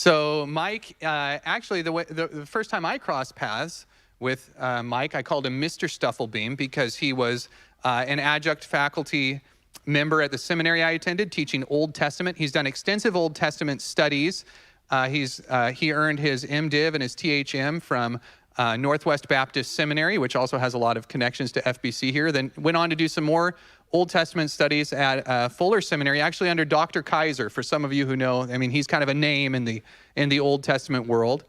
So Mike, actually, the first time I crossed paths with Mike, I called him Mr. Stufflebeam because he was an adjunct faculty member at the seminary I attended, teaching Old Testament. He's done extensive Old Testament studies. He earned his MDiv and his THM from Northwest Baptist Seminary, which also has a lot of connections to FBC here. Then went on to do some more Old Testament studies at Fuller Seminary, actually under Dr. Kaiser. For some of you who know, I mean, he's kind of a name in the Old Testament world.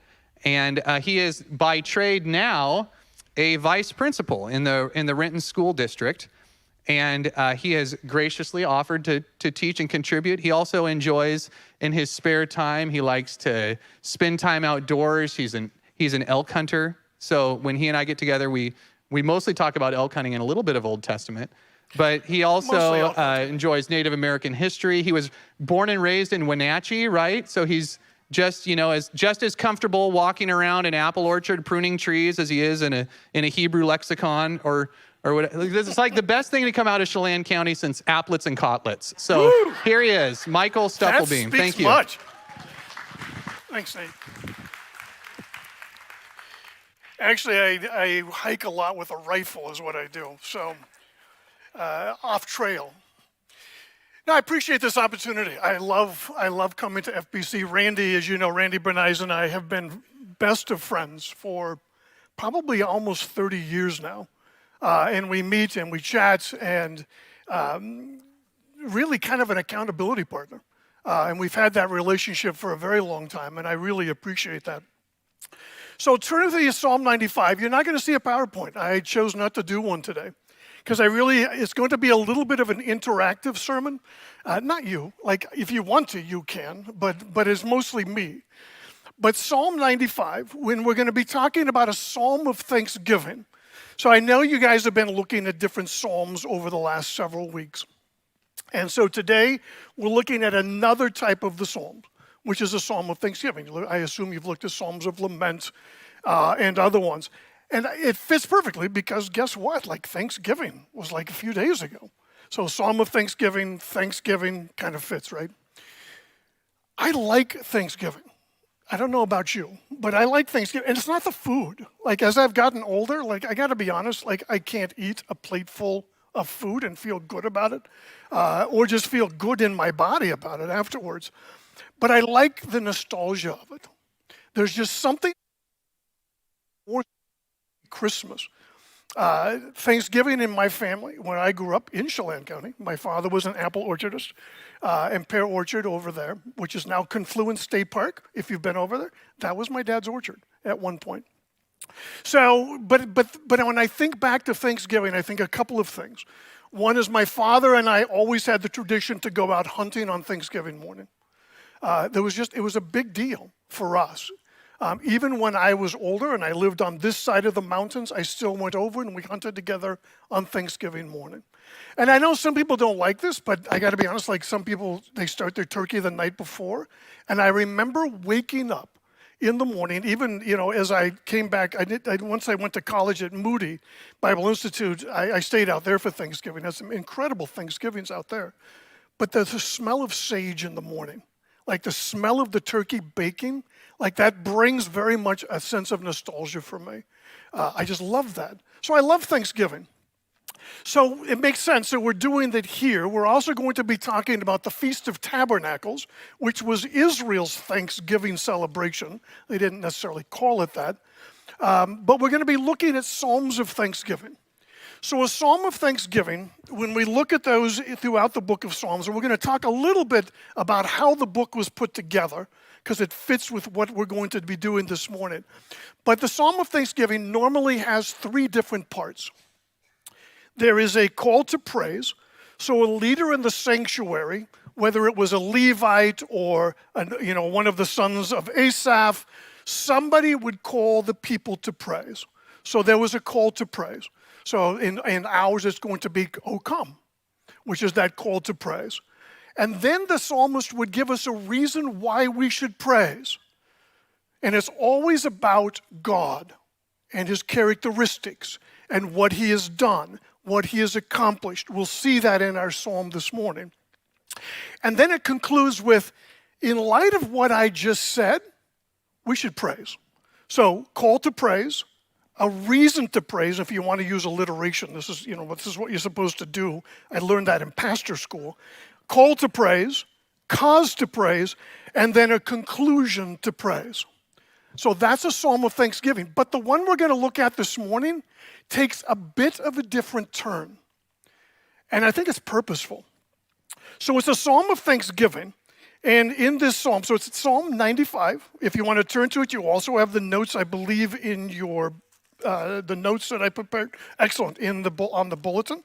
And he is by trade now a vice principal in the Renton School District. And he has graciously offered to teach and contribute. He also enjoys, in his spare time, he likes to spend time outdoors. He's an elk hunter. So when he and I get together, we mostly talk about elk hunting and a little bit of Old Testament. But he also enjoys Native American history. He was born and raised in Wenatchee, right? So he's just as comfortable walking around an apple orchard pruning trees as he is in a Hebrew lexicon or what. It's like the best thing to come out of Chelan County since applets and cotlets. So Woo! Here he is, Michael Stufflebeam. Thank you. Much. Thanks, Nate. Actually, I hike a lot with a rifle is what I do. So off trail. No, I appreciate this opportunity. I love coming to FBC. Randy, as you know, Randy Bernays and I have been best of friends for probably almost 30 years now. And we meet and we chat and really kind of an accountability partner. And we've had that relationship for a very long time, and I really appreciate that. So turn to Psalm 95. You're not going to see a PowerPoint. I chose not to do one today because it's going to be a little bit of an interactive sermon. Not you, like if you want to, you can, but it's mostly me. But Psalm 95, when we're going to be talking about a psalm of thanksgiving. So I know you guys have been looking at different psalms over the last several weeks. And so today we're looking at another type of the psalm, which is a psalm of thanksgiving. I assume you've looked at psalms of lament and other ones. And it fits perfectly because guess what? Like Thanksgiving was like a few days ago. So psalm of Thanksgiving kind of fits, right? I like Thanksgiving. I don't know about you, but I like Thanksgiving. And it's not the food. Like as I've gotten older, like I got to be honest, like I can't eat a plate full of food and feel good about it or just feel good in my body about it afterwards. But I like the nostalgia of it. There's just something more Christmas. Thanksgiving in my family, when I grew up in Chelan County, my father was an apple orchardist and pear orchard over there, which is now Confluence State Park. If you've been over there, that was my dad's orchard at one point. So, but when I think back to Thanksgiving, I think a couple of things. One is my father and I always had the tradition to go out hunting on Thanksgiving morning. It was a big deal for us. Even when I was older and I lived on this side of the mountains, I still went over and we hunted together on Thanksgiving morning. And I know some people don't like this, but I got to be honest, like some people, they start their turkey the night before. And I remember waking up in the morning, even, as I came back, once I went to college at Moody Bible Institute, I stayed out there for Thanksgiving. Had some incredible Thanksgivings out there. But the smell of sage in the morning, like the smell of the turkey baking, like that brings very much a sense of nostalgia for me. I just love that. So I love Thanksgiving. So it makes sense that we're doing that here. We're also going to be talking about the Feast of Tabernacles, which was Israel's Thanksgiving celebration. They didn't necessarily call it that. But we're going to be looking at Psalms of Thanksgiving. So a Psalm of Thanksgiving, when we look at those throughout the book of Psalms, and we're going to talk a little bit about how the book was put together, because it fits with what we're going to be doing this morning. But the Psalm of Thanksgiving normally has three different parts. There is a call to praise. So a leader in the sanctuary, whether it was a Levite or one of the sons of Asaph, somebody would call the people to praise. So there was a call to praise. So in ours, it's going to be, "Oh, come," which is that call to praise. And then the psalmist would give us a reason why we should praise. And it's always about God and his characteristics and what he has done, what he has accomplished. We'll see that in our psalm this morning. And then it concludes with, in light of what I just said, we should praise. So call to praise, a reason to praise, if you want to use alliteration. This is what you're supposed to do. I learned that in pastor school. Call to praise, cause to praise, and then a conclusion to praise. So that's a psalm of thanksgiving. But the one we're going to look at this morning takes a bit of a different turn. And I think it's purposeful. So it's a psalm of thanksgiving. And in this psalm, so it's Psalm 95. If you want to turn to it, you also have the notes, I believe, in your the notes that I prepared. Excellent, on the bulletin.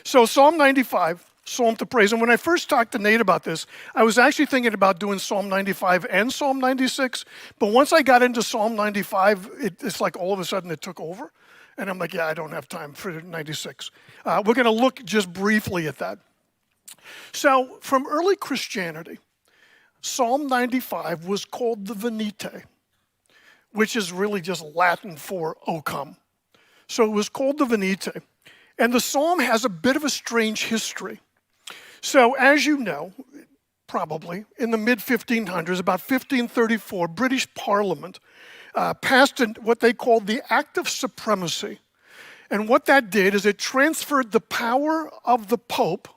So Psalm 95, Psalm to praise. And when I first talked to Nate about this, I was actually thinking about doing Psalm 95 and Psalm 96. But once I got into Psalm 95, it's like all of a sudden it took over. And I'm like, yeah, I don't have time for 96. We're going to look just briefly at that. So from early Christianity, Psalm 95 was called the Venite, which is really just Latin for "O come." So it was called the Venite. And the psalm has a bit of a strange history. So as you know, probably, in the mid-1500s, about 1534, British Parliament passed what they called the Act of Supremacy. And what that did is it transferred the power of the Pope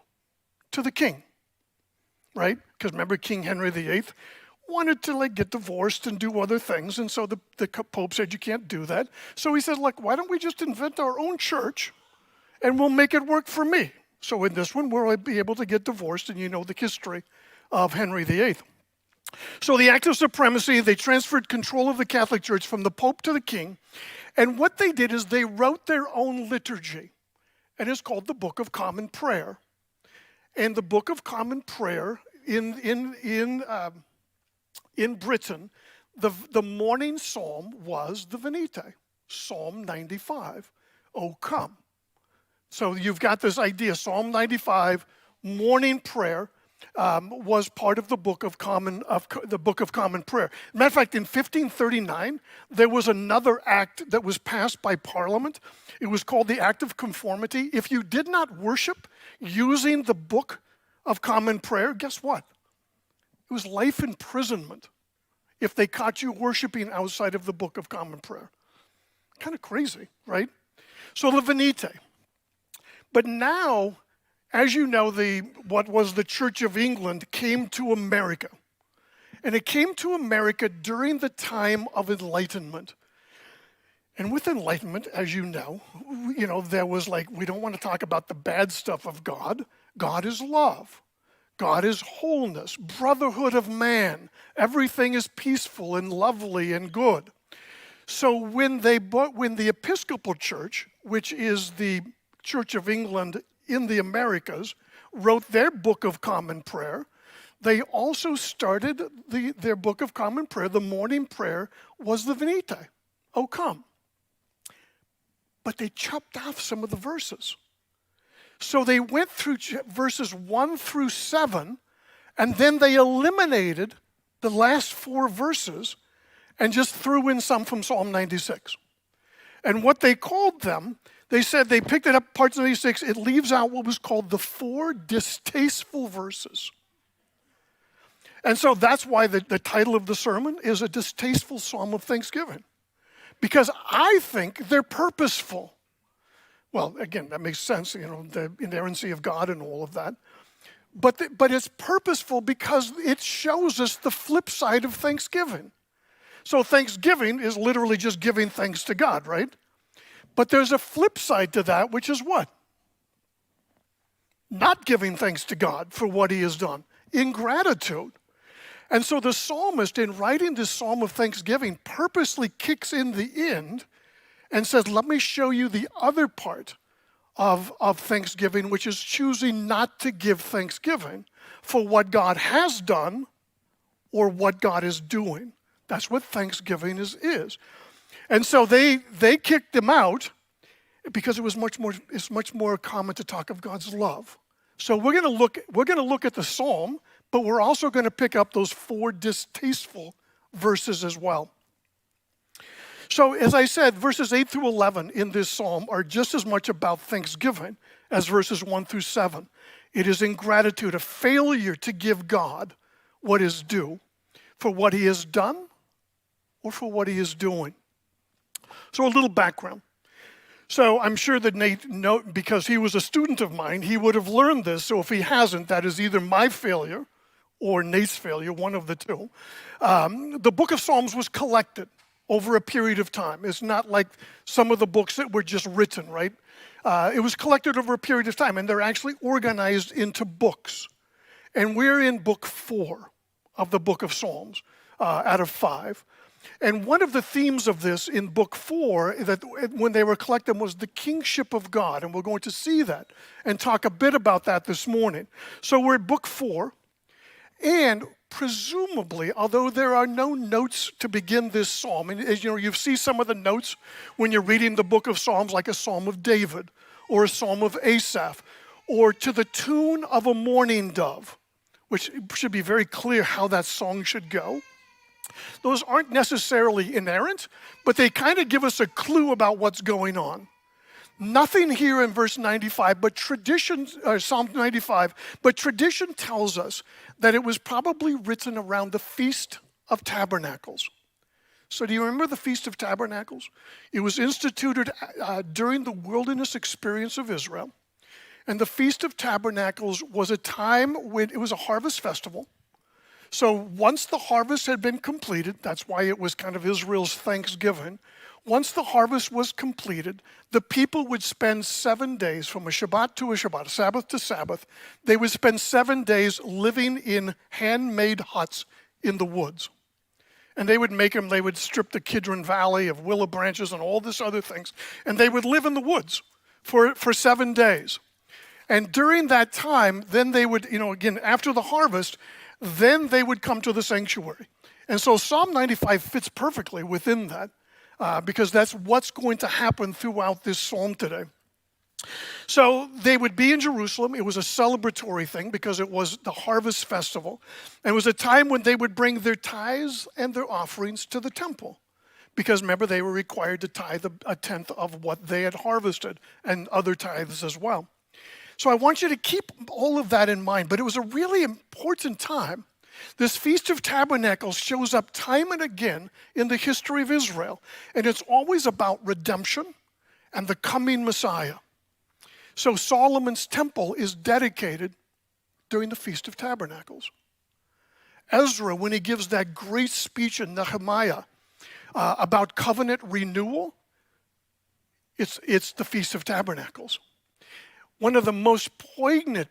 to the king, right? Because remember, King Henry VIII wanted to get divorced and do other things, and so the Pope said, you can't do that. So he said, why don't we just invent our own church, and we'll make it work for me. So in this one, we'll be able to get divorced, and you know the history of Henry VIII. So the Act of Supremacy, they transferred control of the Catholic Church from the Pope to the king, and what they did is they wrote their own liturgy, and it's called the Book of Common Prayer. And the Book of Common Prayer in Britain, the morning psalm was the Venite, Psalm 95, O come. So you've got this idea, Psalm 95, morning prayer, was part of the Book of Common Prayer. Matter of fact, in 1539, there was another act that was passed by Parliament. It was called the Act of Conformity. If you did not worship using the Book of Common Prayer, guess what? It was life imprisonment if they caught you worshiping outside of the Book of Common Prayer. Kind of crazy, right? So the Venite. But now, as you know, what was the Church of England came to America. And it came to America during the time of Enlightenment. And with Enlightenment, as you know, there was we don't want to talk about the bad stuff of God. God is love. God is wholeness, brotherhood of man. Everything is peaceful and lovely and good. So when the Episcopal Church, which is the Church of England in the Americas, wrote their Book of Common Prayer, they also started their Book of Common Prayer. The morning prayer was the Venite, O come. But they chopped off some of the verses. So they went through verses 1 through 7, and then they eliminated the last 4 verses and just threw in some from Psalm 96. And what they called them, they said they picked it up, parts of 96, it leaves out what was called the 4 distasteful verses. And so that's why the title of the sermon is a distasteful psalm of thanksgiving. Because I think they're purposeful. Well, again, that makes sense, the inerrancy of God and all of that. But it's purposeful because it shows us the flip side of thanksgiving. So thanksgiving is literally just giving thanks to God, right? But there's a flip side to that, which is what? Not giving thanks to God for what he has done. Ingratitude. And so the psalmist, in writing this psalm of thanksgiving, purposely kicks in the end and says, let me show you the other part of thanksgiving, which is choosing not to give thanksgiving for what God has done or what God is doing. That's what thanksgiving is. And so they kicked him out because it's much more common to talk of God's love. So we're going to look at the psalm, but we're also going to pick up those 4 distasteful verses as well. So as I said, verses 8 through 11 in this psalm are just as much about thanksgiving as verses 1 through 7. It is ingratitude, a failure to give God what is due for what he has done or for what he is doing. So a little background. So I'm sure that Nate, because he was a student of mine, he would have learned this. So if he hasn't, that is either my failure or Nate's failure, one of the two. The book of Psalms was collected over a period of time. It's not like some of the books that were just written, right? It was collected over a period of time, and they're actually organized into books. And we're in book 4 of the book of Psalms out of 5. And one of the themes of this in book 4, that when they were collected, was the kingship of God. And we're going to see that and talk a bit about that this morning. So we're at book 4. And presumably, although there are no notes to begin this psalm, and as you know, you see some of the notes when you're reading the book of Psalms, like a psalm of David or a psalm of Asaph, or to the tune of a mourning dove, which should be very clear how that song should go. Those aren't necessarily inerrant, but they kind of give us a clue about what's going on. Nothing here in verse 95, but tradition, Psalm 95, but tradition tells us that it was probably written around the Feast of Tabernacles. So do you remember the Feast of Tabernacles? It was instituted during the wilderness experience of Israel. And the Feast of Tabernacles was a time when it was a harvest festival. So once the harvest had been completed, that's why it was kind of Israel's Thanksgiving. Once the harvest was completed, the people would spend 7 days, from a Shabbat to a Shabbat, a Sabbath to Sabbath. They would spend 7 days living in handmade huts in the woods. And they would make them, they would strip the Kidron Valley of willow branches and all this other things. And they would live in the woods for 7 days. And during that time, then they would, again, after the harvest, then they would come to the sanctuary. And so Psalm 95 fits perfectly within that because that's what's going to happen throughout this psalm today. So they would be in Jerusalem. It was a celebratory thing because it was the harvest festival. And it was a time when they would bring their tithes and their offerings to the temple. Because remember, they were required to tithe a tenth of what they had harvested and other tithes as well. So I want you to keep all of that in mind. But it was a really important time. This Feast of Tabernacles shows up time and again in the history of Israel. And it's always about redemption and the coming Messiah. So Solomon's temple is dedicated during the Feast of Tabernacles. Ezra, when he gives that great speech in Nehemiah about covenant renewal, it's the Feast of Tabernacles. One of the most poignant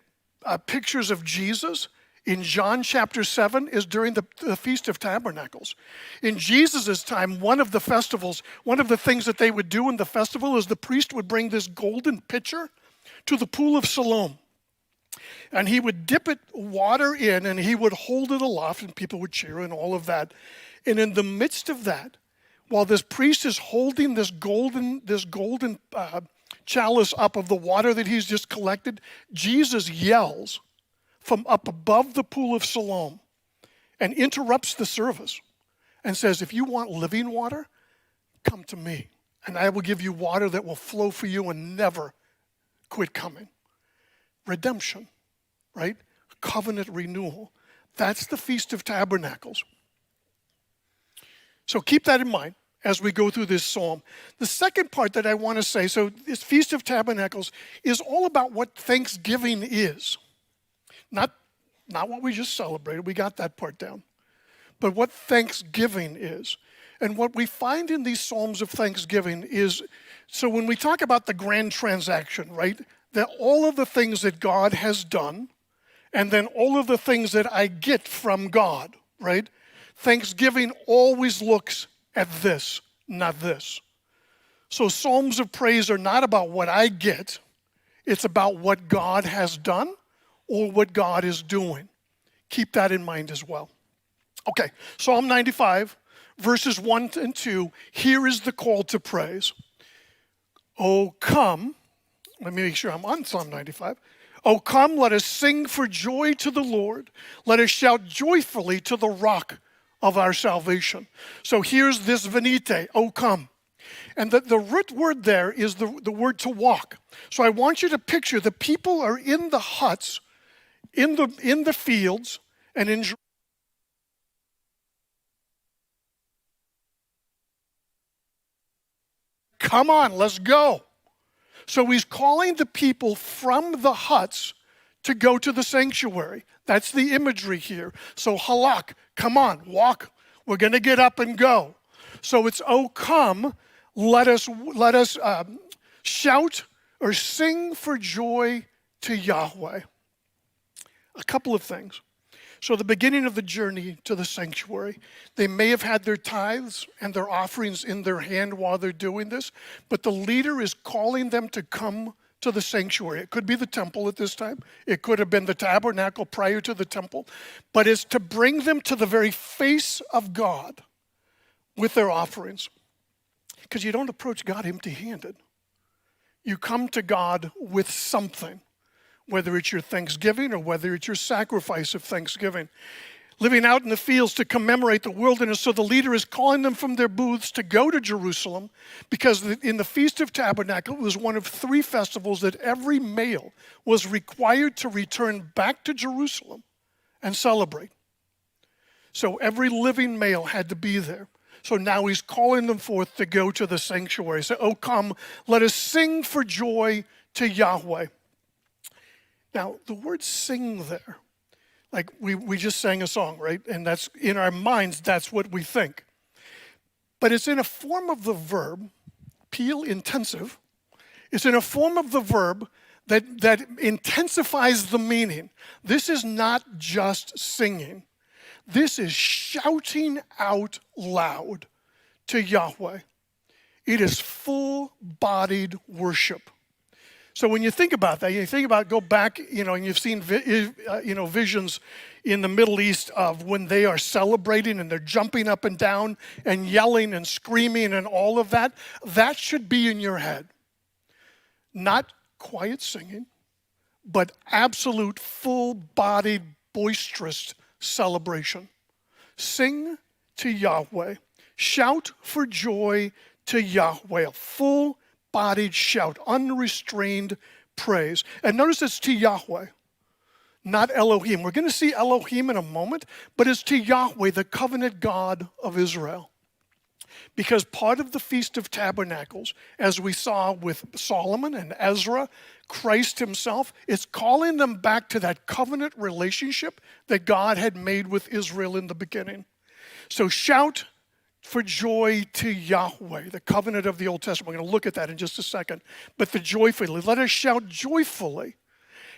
pictures of Jesus in John chapter 7 is during the Feast of Tabernacles. In Jesus' time, one of the festivals, one of the things that they would do in the festival is the priest would bring this golden pitcher to the pool of Siloam. And he would dip it water in and he would hold it aloft and people would cheer and all of that. And in the midst of that, while this priest is holding this golden chalice up of the water that he's just collected, Jesus yells from up above the pool of Siloam and interrupts the service and says, if you want living water, come to me and I will give you water that will flow for you and never quit coming. Redemption, right? Covenant renewal. That's the Feast of Tabernacles. So keep that in mind as we go through this psalm. The second part that I want to say, so this Feast of Tabernacles is all about what Thanksgiving is. Not what we just celebrated, we got that part down. But what Thanksgiving is. And what we find in these Psalms of Thanksgiving is, so when we talk about the grand transaction, right, that all of the things that God has done, and then all of the things that I get from God, right, Thanksgiving always looks at this, not this. So Psalms of praise are not about what I get, it's about what God has done or what God is doing. Keep that in mind as well. Okay, Psalm 95, verses 1 and 2, here is the call to praise. Oh, come, let me make sure I'm on Psalm 95. Oh, come, let us sing for joy to the Lord. Let us shout joyfully to the rock of our salvation. So here's this venite, oh, come. And the root word there is the word to walk. So I want you to picture the people are in the huts, in the fields, and in Jerusalem. come on, let's go. So he's calling the people from the huts to go to the sanctuary. That's the imagery here. So halak, come on, walk. We're going to get up and go. So it's, oh, come, let us shout or sing for joy to Yahweh. A couple of things. So the beginning of the journey to the sanctuary, they may have had their tithes and their offerings in their hand while they're doing this, but the leader is calling them to come to the sanctuary. It could be the temple at this time. It could have been the tabernacle prior to the temple, but it's to bring them to the very face of God with their offerings. Because you don't approach God empty-handed. You come to God with something, whether it's your thanksgiving or whether it's your sacrifice of thanksgiving. Living out in the fields to commemorate the wilderness, so the leader is calling them from their booths to go to Jerusalem, because in the Feast of Tabernacles, it was one of 3 festivals that every male was required to return back to Jerusalem and celebrate. So every living male had to be there. So now he's calling them forth to go to the sanctuary. So, oh, come, let us sing for joy to Yahweh. Now, the word sing there, like we just sang a song, right? And that's in our minds, that's what we think. But it's in a form of the verb, peel intensive. It's in a form of the verb that intensifies the meaning. This is not just singing. This is shouting out loud to Yahweh. It is full-bodied worship. So when you think about that, you think about, go back, and you've seen, visions in the Middle East of when they are celebrating and they're jumping up and down and yelling and screaming and all of that. That should be in your head. Not quiet singing, but absolute full-bodied, boisterous celebration. Sing to Yahweh. Shout for joy to Yahweh. A full-bodied shout, unrestrained praise. And notice it's to Yahweh, not Elohim. We're going to see Elohim in a moment, but it's to Yahweh, the covenant God of Israel. Because part of the Feast of Tabernacles, as we saw with Solomon and Ezra, Christ himself, is calling them back to that covenant relationship that God had made with Israel in the beginning. So shout for joy to Yahweh, the covenant of the Old Testament. We're going to look at that in just a second. But the joyfully, let us shout joyfully.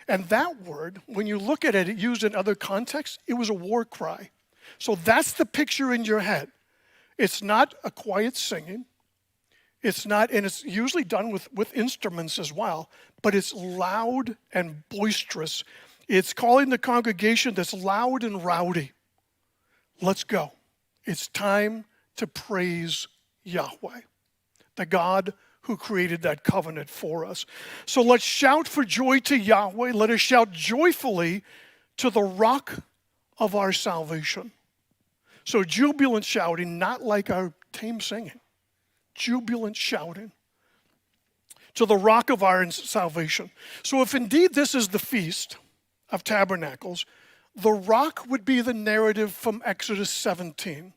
And that word, when you look at it, used in other contexts, it was a war cry. So that's the picture in your head. It's not a quiet singing. It's not, and it's usually done with instruments as well, but it's loud and boisterous. It's calling the congregation that's loud and rowdy. Let's go. It's time to praise Yahweh, the God who created that covenant for us. So let's shout for joy to Yahweh. Let us shout joyfully to the rock of our salvation. So jubilant shouting, not like our tame singing. Jubilant shouting to the rock of our salvation. So if indeed this is the Feast of Tabernacles, the rock would be the narrative from Exodus 17.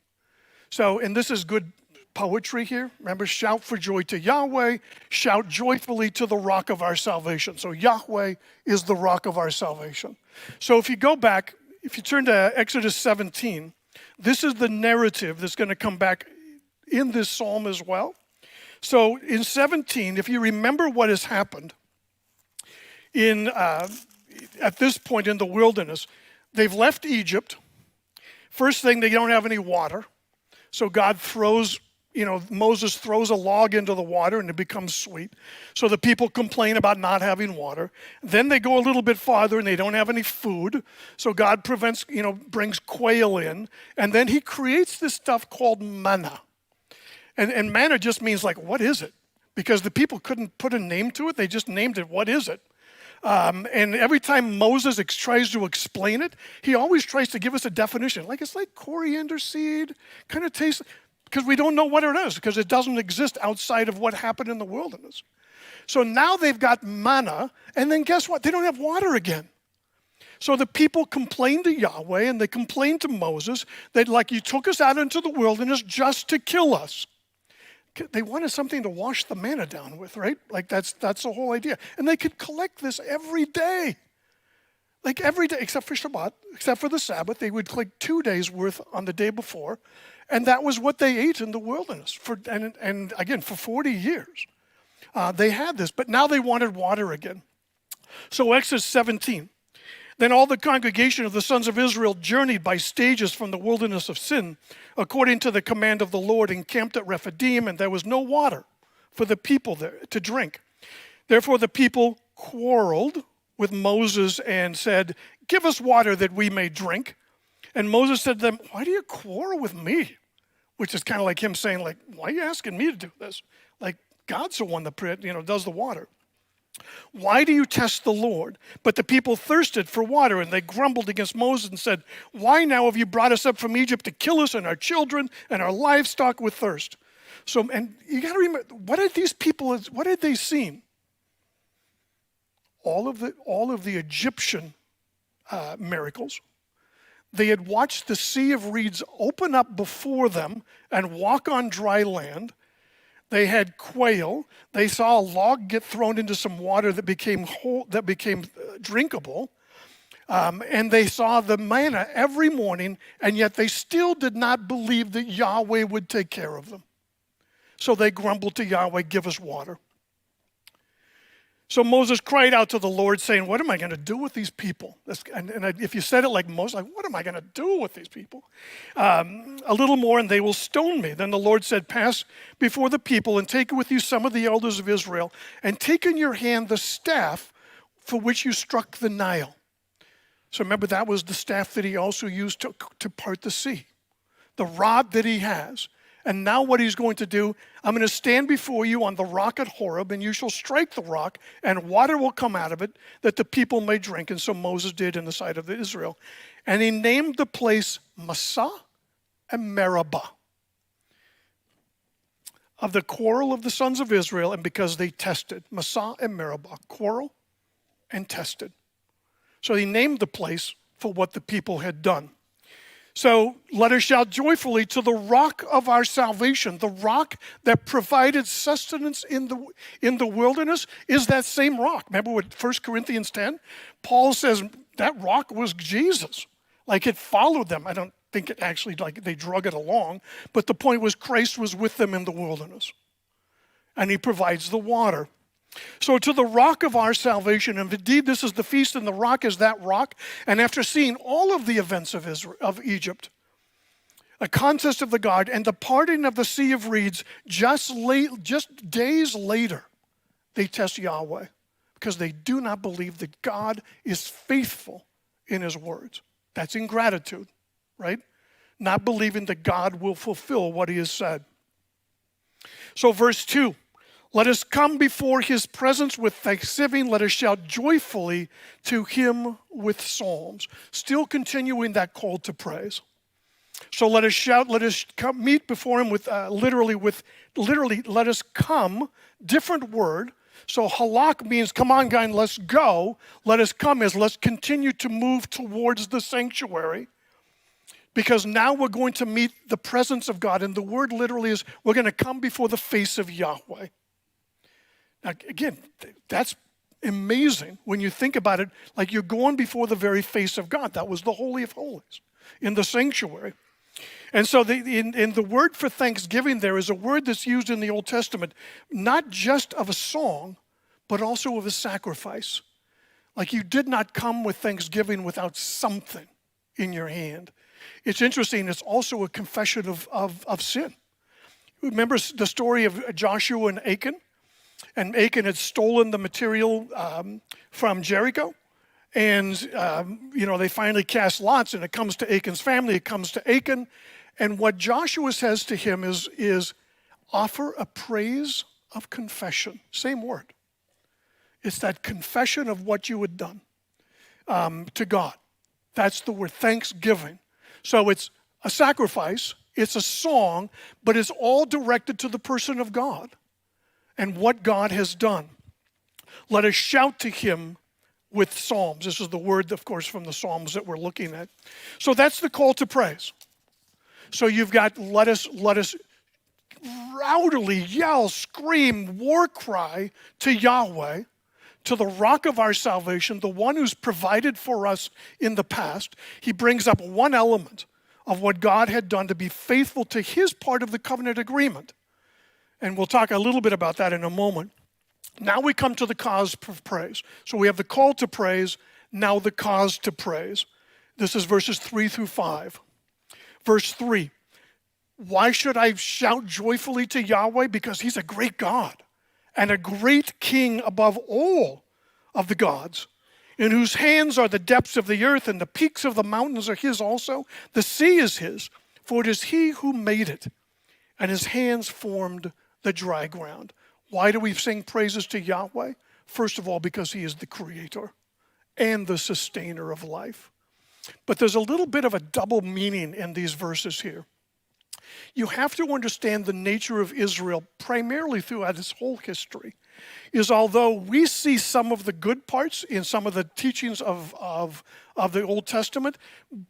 So, and this is good poetry here. Remember, shout for joy to Yahweh, shout joyfully to the rock of our salvation. So Yahweh is the rock of our salvation. So if you go back, if you turn to Exodus 17, this is the narrative that's going to come back in this psalm as well. So in 17, if you remember what has happened at this point in the wilderness, they've left Egypt. First thing, they don't have any water. So God Moses throws a log into the water and it becomes sweet. So the people complain about not having water. Then they go a little bit farther and they don't have any food. So God brings quail in. And then he creates this stuff called manna. And manna just means like, what is it? Because the people couldn't put a name to it. They just named it, what is it? And every time Moses tries to explain it, he always tries to give us a definition. Like it's like coriander seed, kind of tastes, because we don't know what it is, because it doesn't exist outside of what happened in the wilderness. So now they've got manna, and then guess what? They don't have water again. So the people complain to Yahweh, and they complain to Moses that like you took us out into the wilderness just to kill us. They wanted something to wash the manna down with, right? Like that's the whole idea. And they could collect this every day. Like every day, except for Shabbat, except for the Sabbath, they would collect 2 days worth on the day before. And that was what they ate in the wilderness. And again, for 40 years, they had this. But now they wanted water again. So Exodus 17. Then all the congregation of the sons of Israel journeyed by stages from the wilderness of Sin, according to the command of the Lord, and camped at Rephidim, and there was no water for the people there to drink. Therefore the people quarreled with Moses and said, "Give us water that we may drink." And Moses said to them, "Why do you quarrel with me?" Which is kind of like him saying, like, "Why are you asking me to do this? Like, God's the one that does the water. Why do you test the Lord?" But the people thirsted for water, and they grumbled against Moses and said, "Why now have you brought us up from Egypt to kill us and our children and our livestock with thirst?" So, and you got to remember, what had they seen? All of the Egyptian miracles. They had watched the Sea of Reeds open up before them and walk on dry land. They had quail. They saw a log get thrown into some water that became drinkable. And they saw the manna every morning, and yet they still did not believe that Yahweh would take care of them. So they grumbled to Yahweh, "Give us water." So Moses cried out to the Lord, saying, "What am I going to do with these people?" If you said it like Moses, like, "What am I going to do with these people?" A little more and they will stone me. Then the Lord said, "Pass before the people and take with you some of the elders of Israel, and take in your hand the staff for which you struck the Nile." So remember, that was the staff that he also used to part the sea, the rod that he has. And now what he's going to do, "I'm going to stand before you on the rock at Horeb, and you shall strike the rock, and water will come out of it, that the people may drink." And so Moses did in the sight of Israel. And he named the place Massah and Meribah, of the quarrel of the sons of Israel, and because they tested. Massah and Meribah, quarrel and tested. So he named the place for what the people had done. So let us shout joyfully to the rock of our salvation. The rock that provided sustenance in the wilderness is that same rock. Remember what 1 Corinthians 10? Paul says that rock was Jesus. Like it followed them. I don't think it actually, like they drug it along. But the point was Christ was with them in the wilderness. And he provides the water. So to the rock of our salvation, and indeed this is the feast, and the rock is that rock. And after seeing all of the events of Egypt, a contest of the God, and the parting of the Sea of Reeds, just days later, they test Yahweh because they do not believe that God is faithful in his words. That's ingratitude, right? Not believing that God will fulfill what he has said. So verse 2. Let us come before his presence with thanksgiving. Let us shout joyfully to him with psalms. Still continuing that call to praise. So let us shout, let us come meet before him with, literally, let us come, different word. So halak means, come on, guys, let's go. Let us come is, let's continue to move towards the sanctuary. Because now we're going to meet the presence of God. And the word literally is, we're going to come before the face of Yahweh. Now, again, that's amazing when you think about it, like you're going before the very face of God. That was the Holy of Holies in the sanctuary. And so in the word for thanksgiving there is a word that's used in the Old Testament, not just of a song, but also of a sacrifice. Like you did not come with thanksgiving without something in your hand. It's interesting, it's also a confession of sin. Remember the story of Joshua and Achan? And Achan had stolen the material from Jericho. And, they finally cast lots, and it comes to Achan's family. It comes to Achan. And what Joshua says to him is offer a praise of confession. Same word. It's that confession of what you had done to God. That's the word, thanksgiving. So it's a sacrifice. It's a song, but it's all directed to the person of God and what God has done. Let us shout to him with psalms. This is the word, of course, from the Psalms that we're looking at. So that's the call to praise. So you've got let us rowdily yell, scream, war cry to Yahweh, to the rock of our salvation, the one who's provided for us in the past. He brings up one element of what God had done to be faithful to his part of the covenant agreement. And we'll talk a little bit about that in a moment. Now we come to the cause of praise. So we have the call to praise, now the cause to praise. This is verses 3 through 5. Verse 3, why should I shout joyfully to Yahweh? Because he's a great God and a great king above all of the gods, in whose hands are the depths of the earth, and the peaks of the mountains are his also. The sea is his, for it is he who made it, and his hands formed the dry ground. Why do we sing praises to Yahweh? First of all, because he is the creator and the sustainer of life. But there's a little bit of a double meaning in these verses here. You have to understand the nature of Israel primarily throughout its whole history, is although we see some of the good parts in some of the teachings of the Old Testament,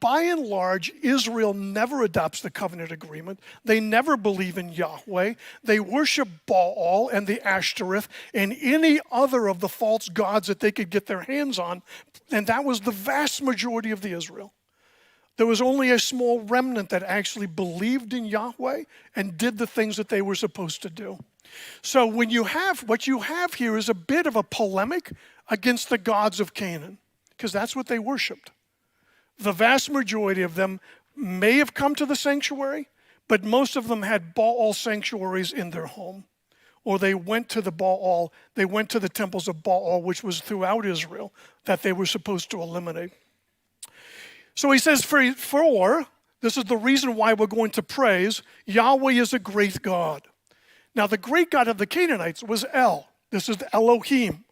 by and large, Israel never adopts the covenant agreement. They never believe in Yahweh. They worship Baal and the Ashtoreth and any other of the false gods that they could get their hands on, and that was the vast majority of the Israel. There was only a small remnant that actually believed in Yahweh and did the things that they were supposed to do. So what you have here is a bit of a polemic against the gods of Canaan, because that's what they worshiped. The vast majority of them may have come to the sanctuary, but most of them had Baal sanctuaries in their home. Or they went to the temples of Baal, which was throughout Israel, that they were supposed to eliminate. So he says, for this is the reason why we're going to praise, Yahweh is a great God. Now, the great God of the Canaanites was El. This is Elohim.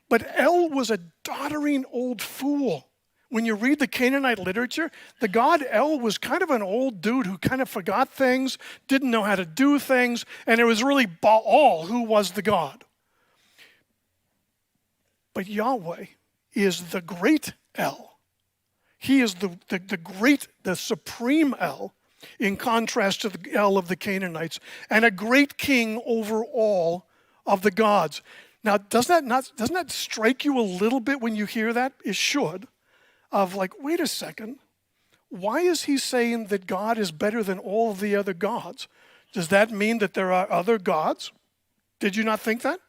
But El was a doddering old fool. When you read the Canaanite literature, the god El was kind of an old dude who kind of forgot things, didn't know how to do things, and it was really Baal who was the god. But Yahweh is the great El. He is the supreme El, in contrast to the El of the Canaanites, and a great king over all of the gods. Now, doesn't that strike you a little bit when you hear that? It should. Of like, wait a second, why is he saying that God is better than all of the other gods? Does that mean that there are other gods? Did you not think that?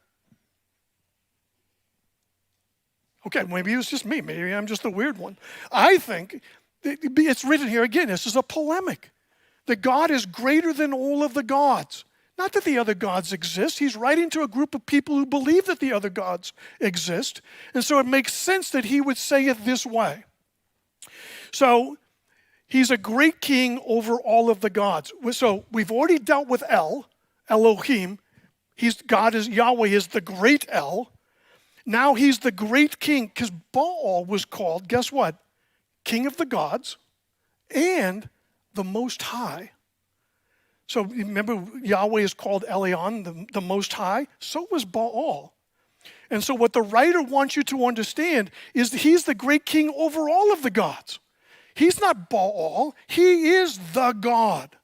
Okay, maybe it was just me. Maybe I'm just the weird one. I think it's written here again. This is a polemic. That God is greater than all of the gods. Not that the other gods exist. He's writing to a group of people who believe that the other gods exist. And so it makes sense that he would say it this way. So he's a great king over all of the gods. So we've already dealt with El, Elohim. Yahweh is the great El. Now he's the great king, because Baal was called, guess what? King of the gods and the Most High. So remember, Yahweh is called Elyon, the Most High. So was Baal. And so what the writer wants you to understand is that he's the great king over all of the gods. He's not Baal. He is the God.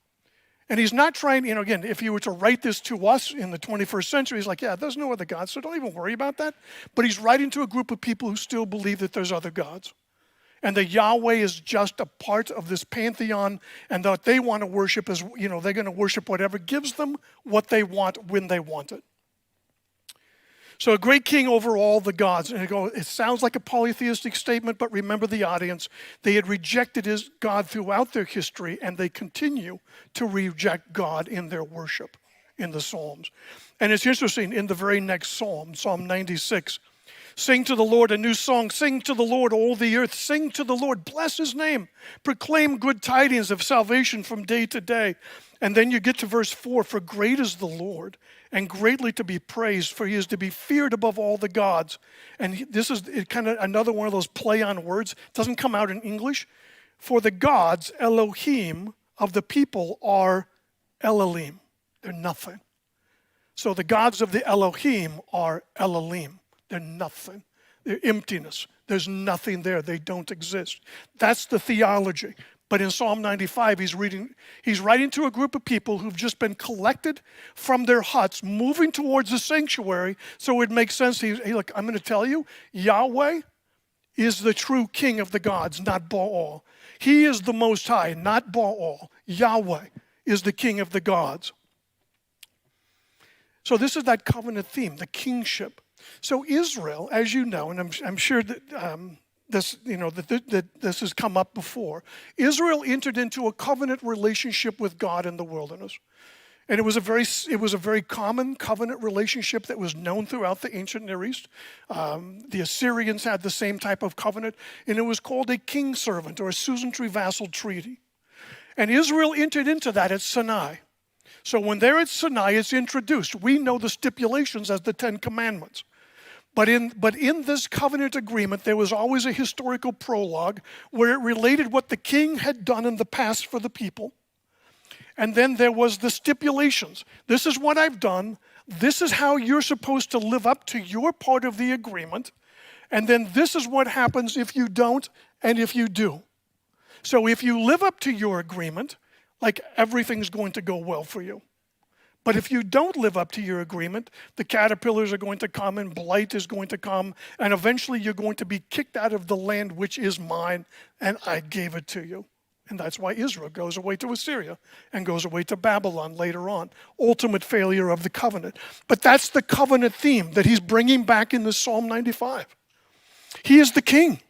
And he's not trying, again, if he were to write this to us in the 21st century, he's like, yeah, there's no other gods, so don't even worry about that. But he's writing to a group of people who still believe that there's other gods. And that Yahweh is just a part of this pantheon, and that they want to worship is, they're going to worship whatever gives them what they want when they want it. So a great king over all the gods. And it sounds like a polytheistic statement, but remember the audience. They had rejected his God throughout their history, and they continue to reject God in their worship in the Psalms. And it's interesting, in the very next Psalm, Psalm 96, sing to the Lord a new song. Sing to the Lord, all the earth. Sing to the Lord. Bless his name. Proclaim good tidings of salvation from day to day. And then you get to verse 4. For great is the Lord, and greatly to be praised, for he is to be feared above all the gods. And this is kind of another one of those play on words. It doesn't come out in English. For the gods, Elohim, of the people are Elohim. They're nothing. So the gods of the Elohim are Elohim. They're nothing. They're emptiness. There's nothing there. They don't exist. That's the theology. But in Psalm 95, he's writing to a group of people who've just been collected from their huts, moving towards the sanctuary. So it makes sense. Hey, look, I'm going to tell you, Yahweh is the true king of the gods, not Baal. He is the Most High, not Baal. Yahweh is the king of the gods. So this is that covenant theme, the kingship. So Israel, as you know, and I'm sure that this has come up before, Israel entered into a covenant relationship with God in the wilderness. And it was a very common covenant relationship that was known throughout the ancient Near East. The Assyrians had the same type of covenant, and it was called a king servant or a suzerainty vassal treaty. And Israel entered into that at Sinai. So when they're at Sinai, it's introduced. We know the stipulations as the Ten Commandments. But in this covenant agreement, there was always a historical prologue where it related what the king had done in the past for the people. And then there was the stipulations. This is what I've done. This is how you're supposed to live up to your part of the agreement. And then this is what happens if you don't and if you do. So if you live up to your agreement, like everything's going to go well for you. But if you don't live up to your agreement, the caterpillars are going to come and blight is going to come, and eventually you're going to be kicked out of the land which is mine, and I gave it to you. And that's why Israel goes away to Assyria and goes away to Babylon later on. Ultimate failure of the covenant. But that's the covenant theme that he's bringing back in the Psalm 95. He is the king,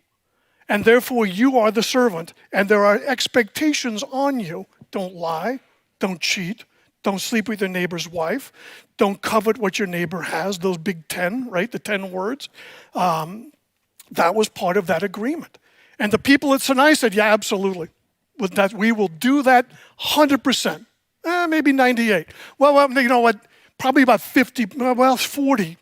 and therefore you are the servant, and there are expectations on you. Don't lie, don't cheat, don't sleep with your neighbor's wife, don't covet what your neighbor has, those big 10, right, the 10 words. That was part of that agreement. And the people at Sinai said, yeah, absolutely. With that, we will do that 100%, maybe 98. Well, you know what? Probably about 40%.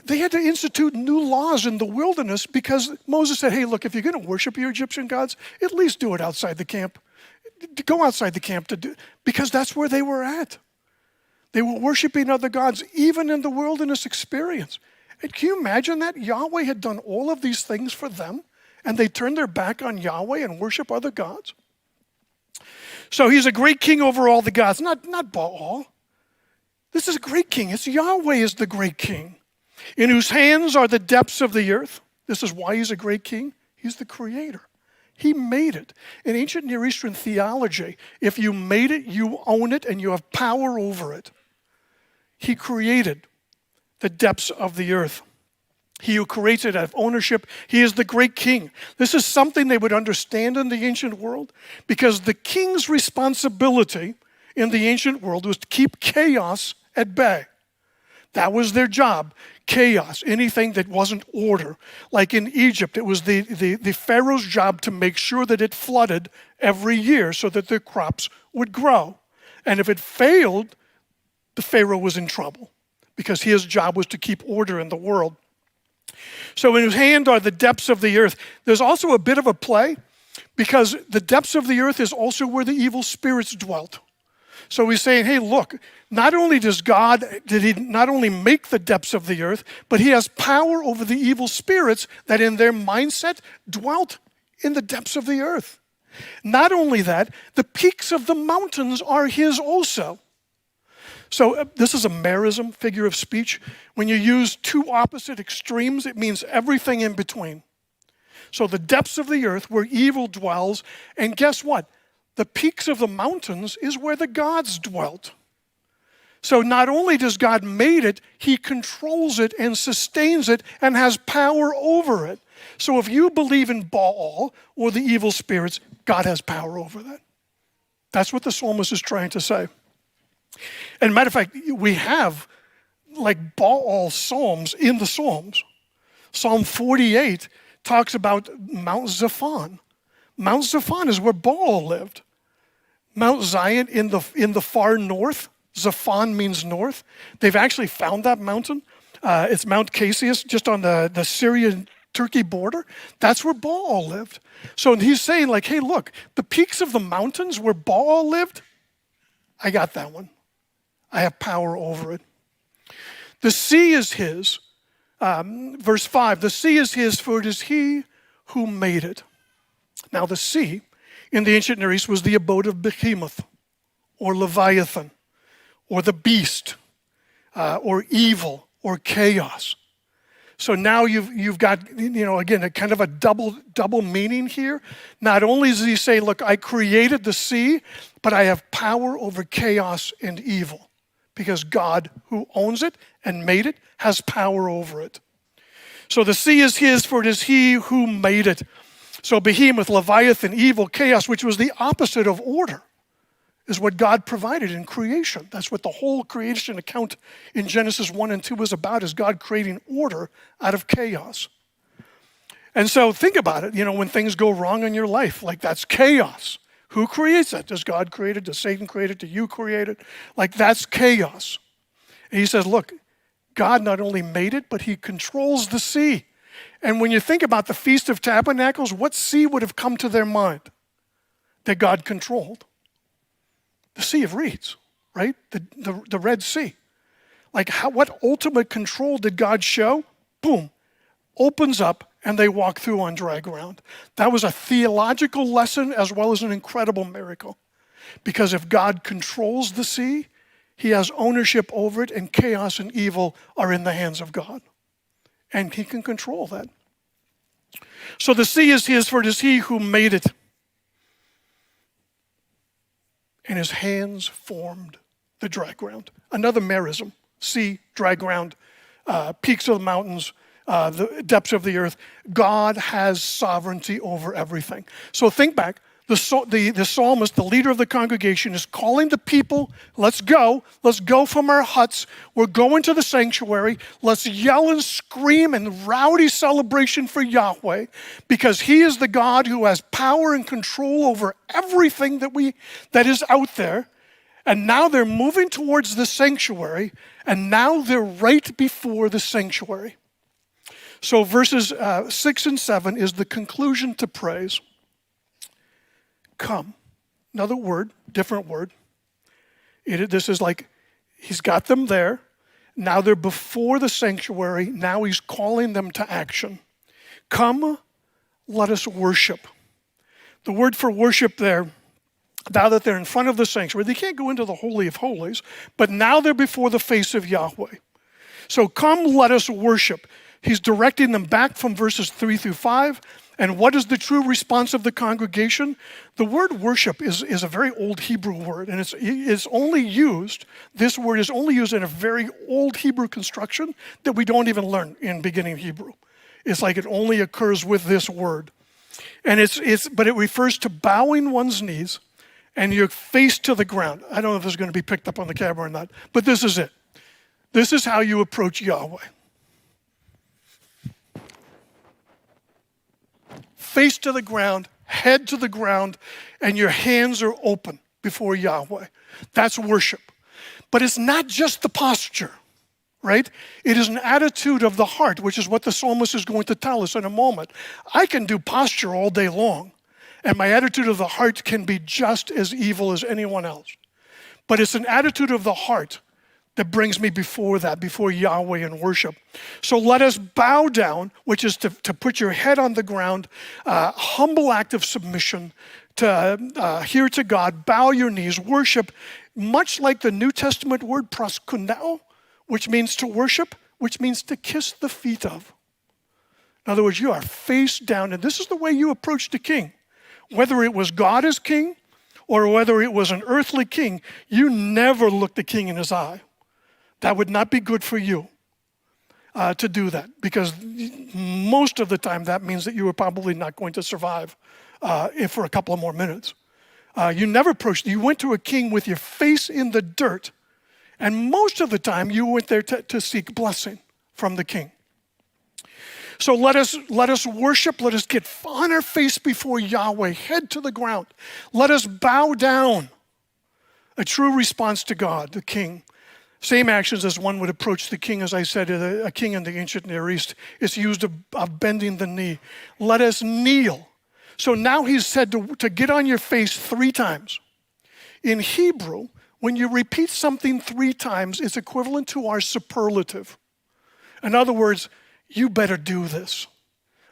They had to institute new laws in the wilderness because Moses said, hey, look, if you're going to worship your Egyptian gods, at least do it outside the camp. Go outside the camp because that's where they were at. They were worshiping other gods, even in the wilderness experience. And can you imagine that? Yahweh had done all of these things for them, and they turned their back on Yahweh and worship other gods. So he's a great king over all the gods, not Baal. This is a great king. It's Yahweh is the great king, in whose hands are the depths of the earth. This is why he's a great king. He's the creator. He made it. In ancient Near Eastern theology, if you made it, you own it, and you have power over it. He created the depths of the earth. He who creates it have ownership. He is the great king. This is something they would understand in the ancient world because the king's responsibility in the ancient world was to keep chaos at bay. That was their job. Chaos, anything that wasn't order. Like in Egypt, it was the Pharaoh's job to make sure that it flooded every year so that their crops would grow. And if it failed, the Pharaoh was in trouble because his job was to keep order in the world. So in his hand are the depths of the earth. There's also a bit of a play because the depths of the earth is also where the evil spirits dwelt. So he's saying, hey, look, not only did he not only make the depths of the earth, but he has power over the evil spirits that in their mindset dwelt in the depths of the earth. Not only that, the peaks of the mountains are his also. So this is a merism, figure of speech. When you use two opposite extremes, it means everything in between. So the depths of the earth where evil dwells, and guess what? The peaks of the mountains is where the gods dwelt. So not only does God made it, he controls it and sustains it and has power over it. So if you believe in Baal or the evil spirits, God has power over that. That's what the psalmist is trying to say. And matter of fact, we have like Baal psalms in the Psalms. Psalm 48 talks about Mount Zaphon. Mount Zaphon is where Baal lived. Mount Zion in the far north. Zaphon means north. They've actually found that mountain. It's Mount Casius, just on the Syrian-Turkey border. That's where Baal lived. So he's saying like, hey, look, the peaks of the mountains where Baal lived, I got that one. I have power over it. The sea is his. Verse 5, the sea is his, for it is he who made it. Now the sea in the ancient Near East was the abode of Behemoth, or Leviathan, or the beast, or evil, or chaos. So now you've got, again, a kind of a double meaning here. Not only does he say, look, I created the sea, but I have power over chaos and evil, because God, who owns it and made it, has power over it. So the sea is his, for it is he who made it. So Behemoth, Leviathan, evil, chaos, which was the opposite of order, is what God provided in creation. That's what the whole creation account in Genesis 1 and 2 is about, is God creating order out of chaos. And so think about it, when things go wrong in your life, like that's chaos. Who creates that? Does God create it? Does Satan create it? Do you create it? Like that's chaos. And he says, look, God not only made it, but he controls the sea. And when you think about the Feast of Tabernacles, what sea would have come to their mind that God controlled? The Sea of Reeds, right? The Red Sea. Like what ultimate control did God show? Boom, opens up and they walk through on dry ground. That was a theological lesson as well as an incredible miracle. Because if God controls the sea, he has ownership over it, and chaos and evil are in the hands of God. And he can control that. So the sea is his, for it is he who made it. And his hands formed the dry ground. Another merism. Sea, dry ground, peaks of the mountains, the depths of the earth. God has sovereignty over everything. So think back. The psalmist, the leader of the congregation, is calling the people, let's go from our huts. We're going to the sanctuary. Let's yell and scream and rowdy celebration for Yahweh, because he is the God who has power and control over everything that is out there. And now they're moving towards the sanctuary, and now they're right before the sanctuary. So verses 6 and 7 is the conclusion to praise. Come. Another word, different word. This is like he's got them there. Now they're before the sanctuary. Now he's calling them to action. Come, let us worship. The word for worship there, now that they're in front of the sanctuary, they can't go into the Holy of Holies, but now they're before the face of Yahweh. So come, let us worship. He's directing them back from verses 3 through 5. And what is the true response of the congregation? The word worship is a very old Hebrew word, and this word is only used in a very old Hebrew construction that we don't even learn in beginning Hebrew. It's like it only occurs with this word. And but it refers to bowing one's knees and your face to the ground. I don't know if this is going to be picked up on the camera or not, but this is it. This is how you approach Yahweh. Face to the ground, head to the ground, and your hands are open before Yahweh. That's worship. But it's not just the posture, right? It is an attitude of the heart, which is what the psalmist is going to tell us in a moment. I can do posture all day long, and my attitude of the heart can be just as evil as anyone else. But it's an attitude of the heart that brings me before Yahweh in worship. So let us bow down, which is to put your head on the ground, humble act of submission, to hear to God, bow your knees, worship, much like the New Testament word proskuneo, which means to worship, which means to kiss the feet of. In other words, you are face down, and this is the way you approach the king. Whether it was God as king, or whether it was an earthly king, you never look the king in his eye. That would not be good for you to do that, because most of the time that means that you are probably not going to survive for a couple of more minutes. You never approached. You went to a king with your face in the dirt, and most of the time you went there to seek blessing from the king. So let us worship. Let us get on our face before Yahweh, head to the ground. Let us bow down. A true response to God, the king. Same actions as one would approach the king, as I said, a king in the ancient Near East. It's used of bending the knee. Let us kneel. So now he's said to get on your face 3 times. In Hebrew, when you repeat something 3 times, it's equivalent to our superlative. In other words, you better do this.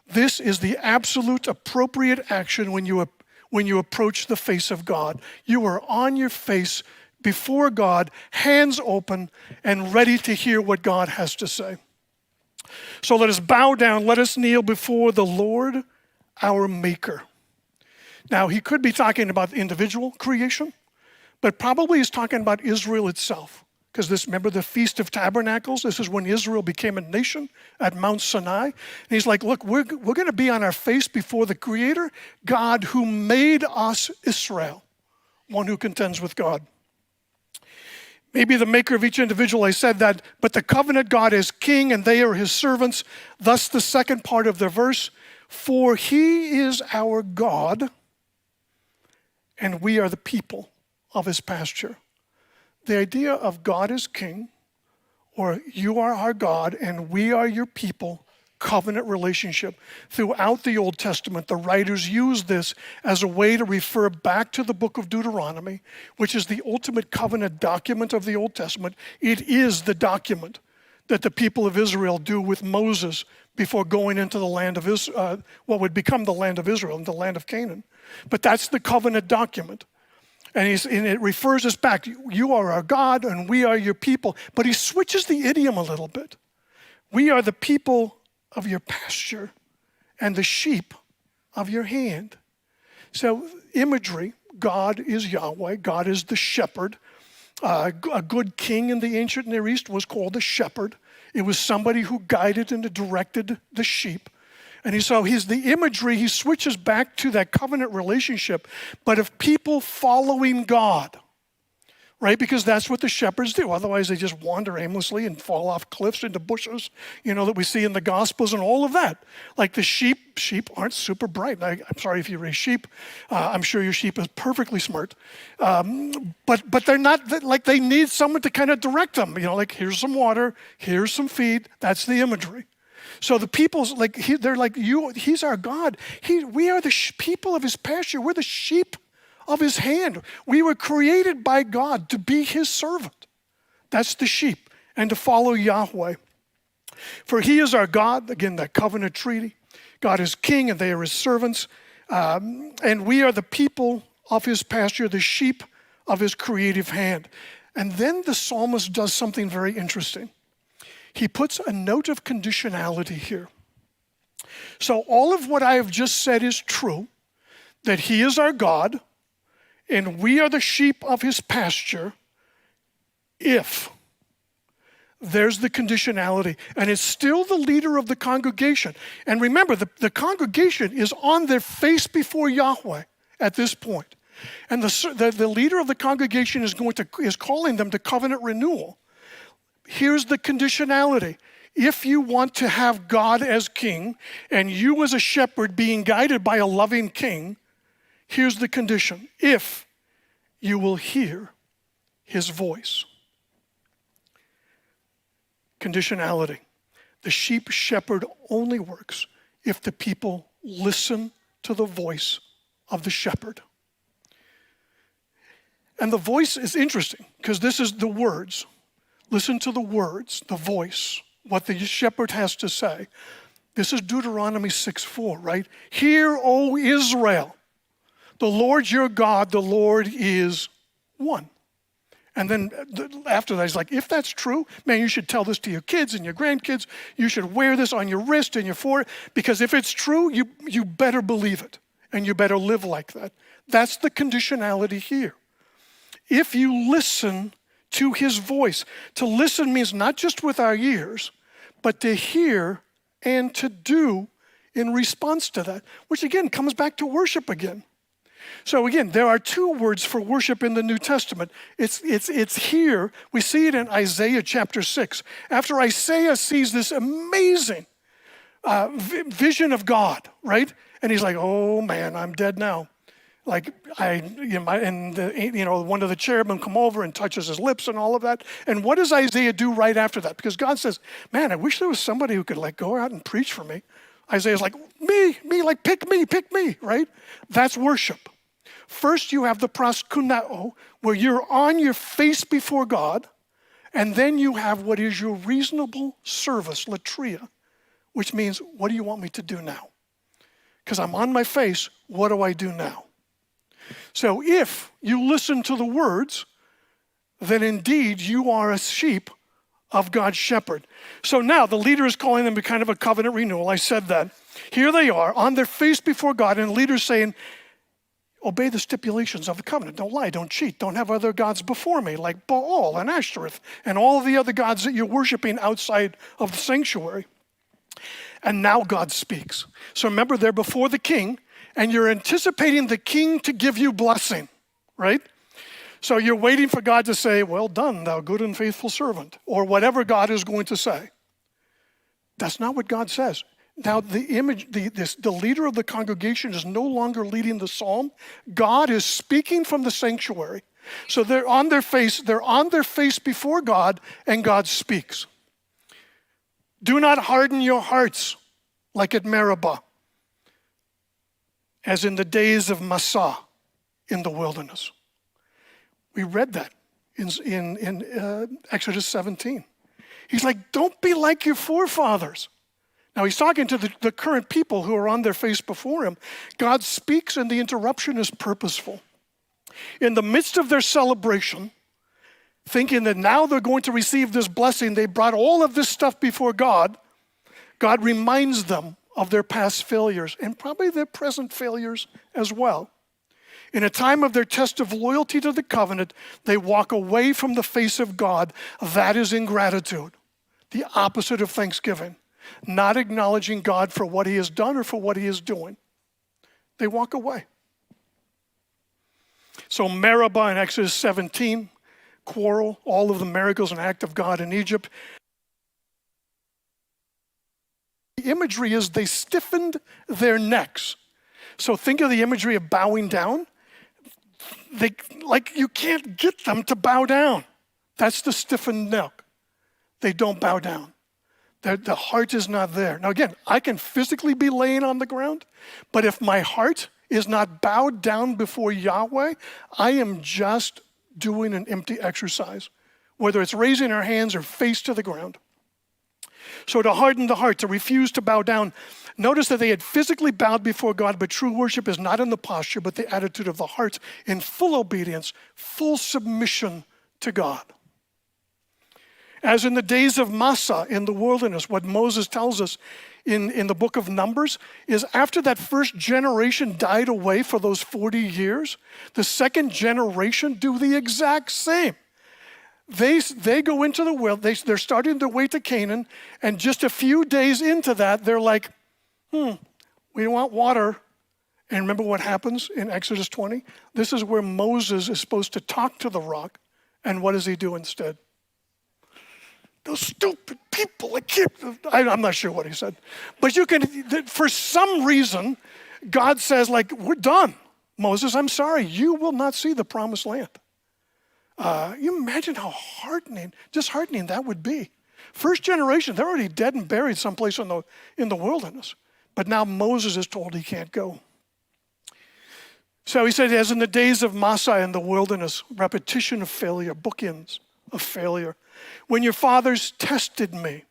This is the absolute appropriate action when you approach the face of God. You are on your face before God, hands open and ready to hear what God has to say. So let us bow down, let us kneel before the Lord, our Maker. Now, he could be talking about individual creation, but probably he's talking about Israel itself. Because remember the Feast of Tabernacles? This is when Israel became a nation at Mount Sinai. And he's like, look, we're going to be on our face before the Creator, God who made us Israel, one who contends with God. Maybe the maker of each individual, I said that, but the covenant God is king and they are his servants. Thus the second part of the verse, for he is our God and we are the people of his pasture. The idea of God is king, or you are our God and we are your people, covenant relationship. Throughout the Old Testament, the writers use this as a way to refer back to the book of Deuteronomy, which is the ultimate covenant document of the Old Testament. It is the document that the people of Israel do with Moses before going into the land of Israel, what would become the land of Israel, the land of Canaan. But that's the covenant document. And it refers us back. You are our God and we are your people. But he switches the idiom a little bit. We are the people of your pasture and the sheep of your hand. So imagery, God is Yahweh. God is the shepherd. A good king in the ancient Near East was called a shepherd. It was somebody who guided and directed the sheep. And so the imagery, he switches back to that covenant relationship, but of people following God, right? Because that's what the shepherds do. Otherwise, they just wander aimlessly and fall off cliffs into bushes, that we see in the Gospels and all of that. Like the sheep aren't super bright. I'm sorry if you raise sheep. I'm sure your sheep is perfectly smart. But they're not, like they need someone to kind of direct them. Like here's some water, here's some feed. That's the imagery. So the people's they're like, he's our God. We are the people of his pasture. We're the sheep of his hand. We were created by God to be his servant. That's the sheep, and to follow Yahweh. For he is our God, again, that covenant treaty. God is king and they are his servants. And we are the people of his pasture, the sheep of his creative hand. And then the psalmist does something very interesting. He puts a note of conditionality here. So all of what I have just said is true, that he is our God, and we are the sheep of his pasture, if there's the conditionality. And it's still the leader of the congregation. And remember, the congregation is on their face before Yahweh at this point. And the leader of the congregation is calling them to covenant renewal. Here's the conditionality. If you want to have God as king and you as a shepherd being guided by a loving king, here's the condition. If you will hear his voice. Conditionality. The sheep shepherd only works if the people listen to the voice of the shepherd. And the voice is interesting because this is the words. Listen to the words, the voice, what the shepherd has to say. This is Deuteronomy 6:4, right? Hear, O Israel, the Lord your God, the Lord is one. And then after that, he's like, if that's true, man, you should tell this to your kids and your grandkids. You should wear this on your wrist and your forehead, because if it's true, you better believe it, and you better live like that. That's the conditionality here. If you listen to his voice. To listen means not just with our ears, but to hear and to do in response to that, which again comes back to worship again. So again, there are two words for worship in the New Testament. It's here. We see it in Isaiah chapter 6. After Isaiah sees this amazing vision of God, right? And he's like, oh man, I'm dead now. Like one of the cherubim come over and touches his lips and all of that. And what does Isaiah do right after that? Because God says, man, I wish there was somebody who could go out and preach for me. Isaiah's like, me, pick me, right? That's worship. First, you have the proskuneo, where you're on your face before God. And then you have what is your reasonable service, latria, which means, what do you want me to do now? because I'm on my face. What do I do now? So if you listen to the words, then indeed you are a sheep of God's shepherd. So now the leader is calling them to kind of a covenant renewal. I said that. Here they are on their face before God, and the leader's saying, obey the stipulations of the covenant. Don't lie, don't cheat, don't have other gods before me like Baal and Ashtoreth and all of the other gods that you're worshiping outside of the sanctuary. And now God speaks. So remember, they're before the king, and you're anticipating the king to give you blessing, right? So you're waiting for God to say, well done, thou good and faithful servant, or whatever God is going to say. That's not what God says. Now the leader of the congregation is no longer leading the psalm. God is speaking from the sanctuary. So they're on their face before God, and God speaks. Do not harden your hearts like at Meribah, as in the days of Massah in the wilderness. We read that in Exodus 17. He's like, don't be like your forefathers. Now he's talking to the current people who are on their face before him. God speaks, and the interruption is purposeful. In the midst of their celebration, thinking that now they're going to receive this blessing, they brought all of this stuff before God. God reminds them of their past failures and probably their present failures as well. In a time of their test of loyalty to the covenant, they walk away from the face of God. That is ingratitude, the opposite of thanksgiving, not acknowledging God for what he has done or for what he is doing. They walk away. So Meribah in Exodus 17, quarrel, all of the miracles and act of God in Egypt. The imagery is they stiffened their necks. So think of the imagery of bowing down. You can't get them to bow down. That's the stiffened neck. They don't bow down. The heart is not there. Now again, I can physically be laying on the ground, but if my heart is not bowed down before Yahweh, I am just doing an empty exercise, whether it's raising our hands or face to the ground. So to harden the heart, to refuse to bow down. Notice that they had physically bowed before God, but true worship is not in the posture, but the attitude of the heart in full obedience, full submission to God. As in the days of Massah in the wilderness, what Moses tells us in the book of Numbers is after that first generation died away for those 40 years, the second generation do the exact same. They go into the wilderness, they're starting their way to Canaan, and just a few days into that, they're like, we want water. And remember what happens in Exodus 20? This is where Moses is supposed to talk to the rock, and what does he do instead? Those stupid people, I'm not sure what he said. But for some reason, God says, we're done. Moses, I'm sorry, you will not see the promised land. You imagine how disheartening that would be. First generation, they're already dead and buried someplace in the wilderness. But now Moses is told he can't go. So he said, as in the days of Massah in the wilderness, repetition of failure, bookends of failure. When your fathers tested me,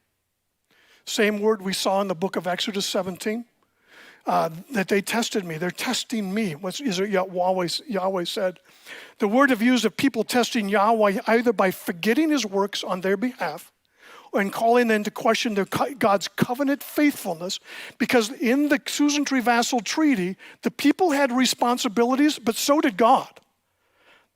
same word we saw in the book of Exodus 17, that they tested me. They're testing me. What is it Yahweh said? The word of use of people testing Yahweh either by forgetting his works on their behalf and calling into question God's covenant faithfulness, because in the Susan Tree Vassal Treaty, the people had responsibilities, but so did God.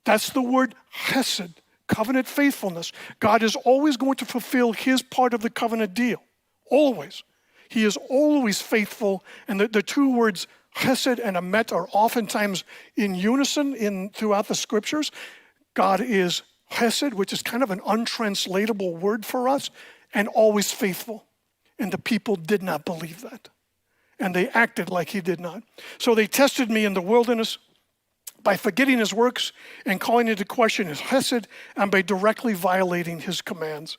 That's the word chesed, covenant faithfulness. God is always going to fulfill his part of the covenant deal, always. He is always faithful, and the two words chesed and emet are oftentimes in unison throughout the scriptures. God is chesed, which is kind of an untranslatable word for us, and always faithful. And the people did not believe that. And they acted like he did not. So they tested me in the wilderness by forgetting his works and calling into question his chesed, and by directly violating his commands.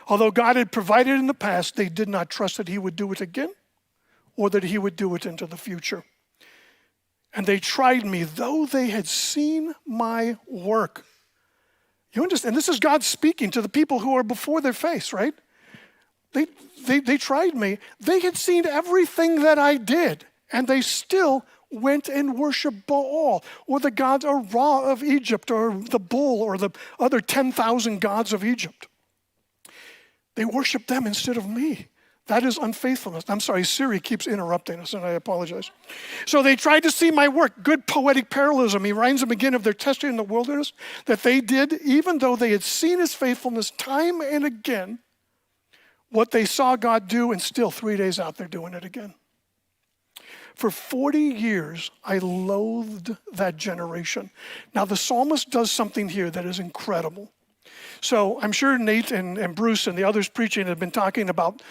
Although God had provided in the past, they did not trust that he would do it again or that he would do it into the future. And they tried me, though they had seen my work. You understand? This is God speaking to the people who are before their face, right? They tried me. They had seen everything that I did, And they still went and worshiped Baal or the gods of Ra of Egypt or the bull or the other 10,000 gods of Egypt. They worshiped them instead of me. That is unfaithfulness. I'm sorry, Siri keeps interrupting us, and I apologize. So they tried to see my work. Good poetic parallelism. He reminds them again of their testing in the wilderness that they did, even though they had seen his faithfulness time and again, what they saw God do, and still 3 days out, they're doing it again. For 40 years, I loathed that generation. Now, the psalmist does something here that is incredible. So I'm sure Nate and Bruce and the others preaching have been talking about,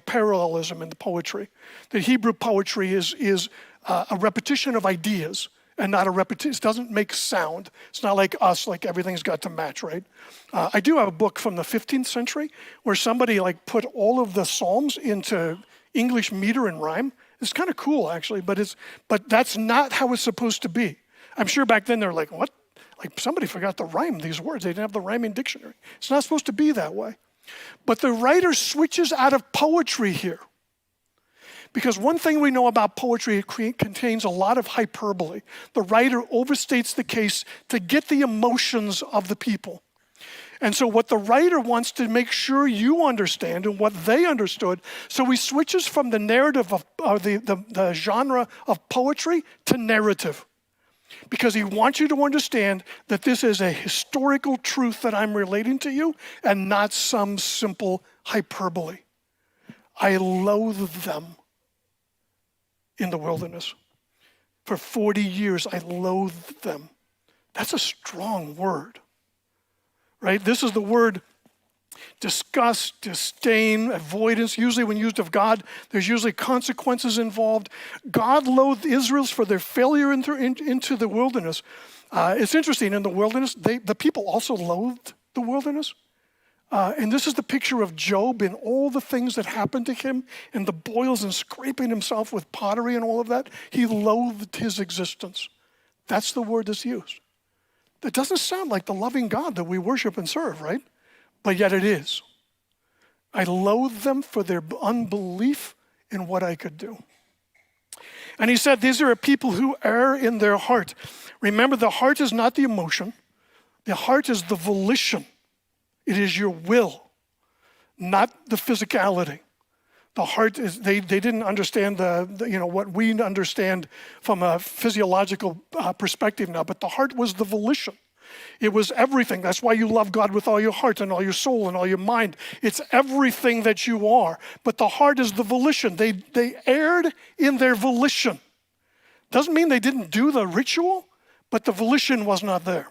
parallelism in the poetry. The Hebrew poetry is a repetition of ideas and not a repetition. It doesn't make sound. It's not like us, like everything's got to match, right? I do have a book from the 15th century where somebody put all of the Psalms into English meter and rhyme. It's kind of cool, actually, but that's not how it's supposed to be. I'm sure back then they're like, what? Like somebody forgot to rhyme these words. They didn't have the rhyming dictionary. It's not supposed to be that way. But the writer switches out of poetry here. Because one thing we know about poetry, it contains a lot of hyperbole. The writer overstates the case to get the emotions of the people. And so what the writer wants to make sure you understand and what they understood, so he switches from the narrative of the genre of poetry to narrative. Because he wants you to understand that this is a historical truth that I'm relating to you and not some simple hyperbole. I loathe them in the wilderness. For 40 years, I loathed them. That's a strong word, right? This is the word disgust, disdain, avoidance. Usually when used of God, there's usually consequences involved. God loathed Israel's for their failure into the wilderness. It's interesting, in the wilderness, the people also loathed the wilderness. And this is the picture of Job and all the things that happened to him and the boils and scraping himself with pottery and all of that. He loathed his existence. That's the word that's used. That doesn't sound like the loving God that we worship and serve, right? But yet it is. I loathe them for their unbelief in what I could do. And he said, these are a people who err in their heart. Remember, the heart is not the emotion. The heart is the volition. It is your will, not the physicality. The heart is, they didn't understand what we understand from a physiological perspective now, but the heart was the volition. It was everything. That's why you love God with all your heart and all your soul and all your mind. It's everything that you are. But the heart is the volition. They erred in their volition. Doesn't mean they didn't do the ritual, but the volition was not there.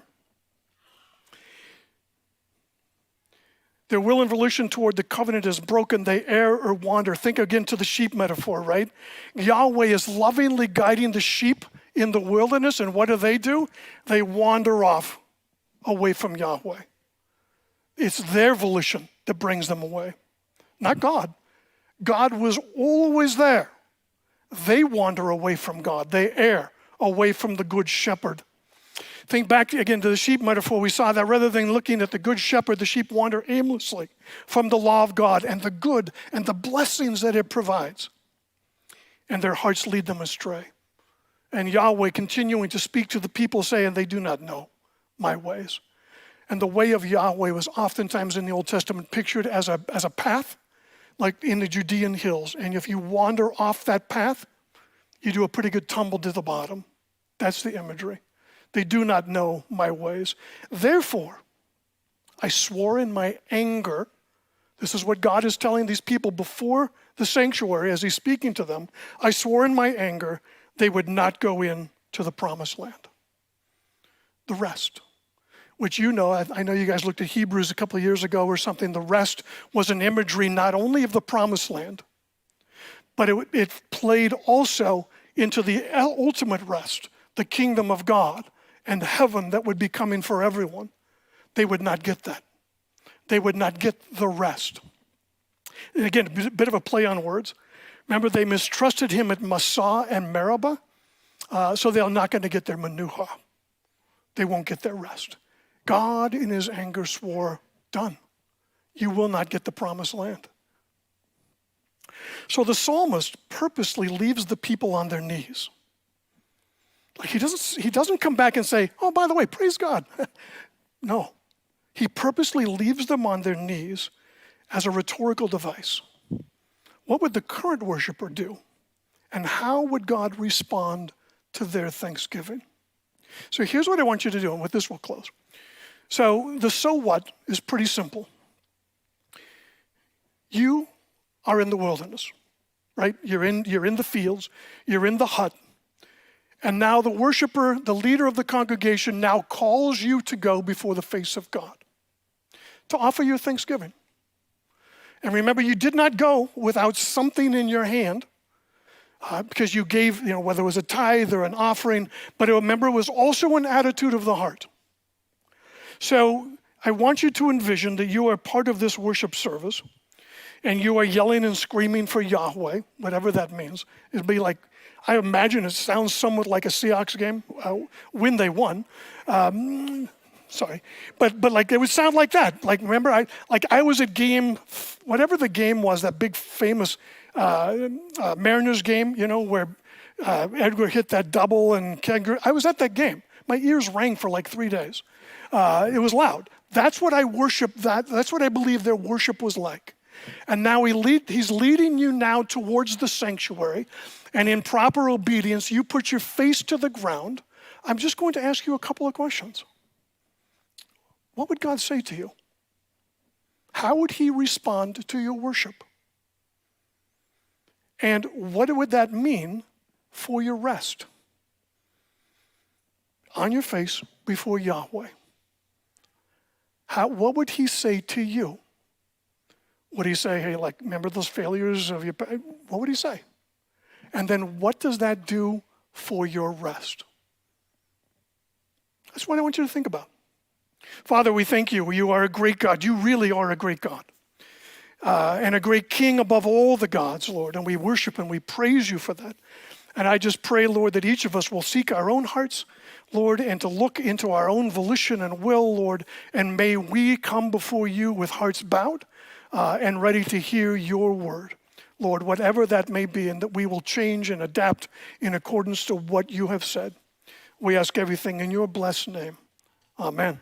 Their will and volition toward the covenant is broken. They err or wander. Think again to the sheep metaphor, right? Yahweh is lovingly guiding the sheep in the wilderness, and what do? They wander off away from Yahweh. It's their volition that brings them away, not God. God was always there. They wander away from God. They err away from the good shepherd. Think back again to the sheep metaphor. We saw that rather than looking at the good shepherd, the sheep wander aimlessly from the law of God and the good and the blessings that it provides. And their hearts lead them astray. And Yahweh continuing to speak to the people saying, they do not know my ways. And the way of Yahweh was oftentimes in the Old Testament pictured as a path, like in the Judean hills. And if you wander off that path, you do a pretty good tumble to the bottom. That's the imagery. They do not know my ways. Therefore, I swore in my anger. This is what God is telling these people before the sanctuary as he's speaking to them. I swore in my anger they would not go in to the promised land. The rest, which I know you guys looked at Hebrews a couple of years ago or something. The rest was an imagery not only of the promised land, but it played also into the ultimate rest, the kingdom of God and heaven that would be coming for everyone. They would not get that. They would not get the rest. And again, a bit of a play on words. Remember, they mistrusted him at Massah and Meribah, so they're not going to get their menuha. They won't get their rest. God, in his anger, swore, done. You will not get the promised land. So the psalmist purposely leaves the people on their knees. Like he doesn't come back and say, oh, by the way, praise God. No, he purposely leaves them on their knees as a rhetorical device. What would the current worshiper do? And how would God respond to their thanksgiving? So here's what I want you to do, and with this we'll close. So the so what is pretty simple. You are in the wilderness, right? You're in the fields, you're in the hut, and now the worshiper, the leader of the congregation, now calls you to go before the face of God to offer your thanksgiving. And remember, you did not go without something in your hand because you gave, whether it was a tithe or an offering, but remember, it was also an attitude of the heart. So I want you to envision that you are part of this worship service and you are yelling and screaming for Yahweh, whatever that means. It'd be like, I imagine it sounds somewhat like a Seahawks game when they won. Sorry, but like it would sound like that. Like remember, I was at game, whatever the game was, that big famous Mariners game, where Edgar hit that double and I was at that game. My ears rang for like 3 days. It was loud. That's what I worship. That's what I believe their worship was like. And now he's leading you now towards the sanctuary, and in proper obedience, you put your face to the ground. I'm just going to ask you a couple of questions. What would God say to you? How would he respond to your worship? And what would that mean for your rest? On your face before Yahweh. What would he say to you? Would he say, hey, remember those failures of your... What would he say? And then what does that do for your rest? That's what I want you to think about. Father, we thank you. You are a great God. You really are a great God. And a great King above all the gods, Lord. And we worship and we praise you for that. And I just pray, Lord, that each of us will seek our own hearts, Lord, and to look into our own volition and will, Lord. And may we come before you with hearts bowed and ready to hear your word, Lord, whatever that may be, and that we will change and adapt in accordance to what you have said. We ask everything in your blessed name. Amen.